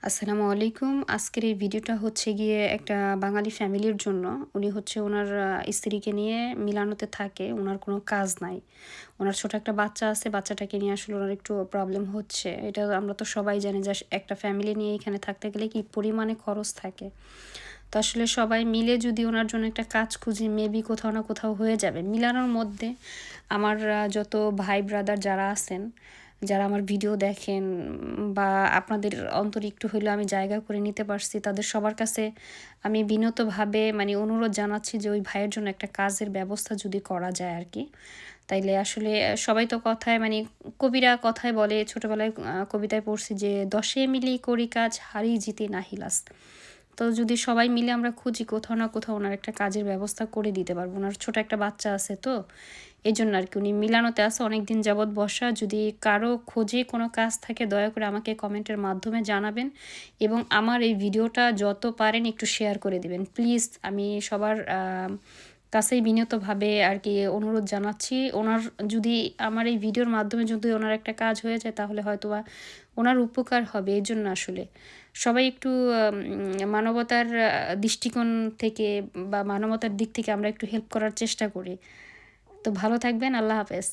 আসসালামু আলাইকুম। আজকের এই ভিডিওটা হচ্ছে গিয়ে একটা বাঙালি ফ্যামিলির জন্য। উনি হচ্ছে উনার স্ত্রীকে নিয়ে মিলানোতে থাকে। উনার কোনো কাজ নাই। উনার ছোট একটা বাচ্চা আছে। বাচ্চাটাকে নিয়ে আসলে উনার একটু প্রবলেম হচ্ছে। এটা আমরা তো সবাই জানি যে একটা ফ্যামিলি নিয়ে এখানে থাকতে গেলে কি পরিমাণে খরচ থাকে। তো আসলে সবাই মিলে যদি ওনার জন্য একটা কাজ খুঁজি মেবি কোথাও না কোথাও হয়ে যাবে। মিলানোর মধ্যে আমার যত ভাই ব্রাদার যারা আছেন, যারা আমার ভিডিও দেখেন বা আপনাদের অন্তরে একটু হইলেও আমি জায়গা করে নিতে পারছি, তাদের সবার কাছে আমি বিনীতভাবে অনুরোধ জানাচ্ছি যে ওই ভাইয়ের জন্য একটা কাজের ব্যবস্থা যদি করা যায় আরকি। তাইলে আসলে সবাই তো কথায় কবিরা কথায় বলে, ছোটবেলায় কবিতায় পড়ছি যে, "দশে মিলি করি কাজ হারি জিতি নাহি লাজ।" তো যদি সবাই মিলে আমরা খুঁজি কোথাও না কোথাও ওনার একটা কাজের ব্যবস্থা করে দিতে পারবো। উনার ছোট একটা বাচ্চা আছে তো, এজন্য আরকি উনি মিলানোতে আছে অনেকদিন যাবৎ বসা। যদি কারো খোঁজে কোনো কাজ থাকে দয়া করে আমাকে কমেন্টের মাধ্যমে জানাবেন এবং আমার এই ভিডিওটা যত পারেন একটু শেয়ার করে দিবেন। প্লিজ আমি সবার কাছেই বিনীতভাবে আরকি অনুরোধ জানাচ্ছি। যদি আমার এই ভিডিওর মাধ্যমে যদি ওনার একটা কাজ হয়ে যায় তাহলে হয়তোবা ওনার উপকার হবে। এজন্য আসলে সবাই একটু মানবতার দৃষ্টিকোণ থেকে বা মানবতার দিক থেকে আমরা একটু হেল্প করার চেষ্টা করি। তো ভালো থাকবেন। আল্লাহ হাফেজ।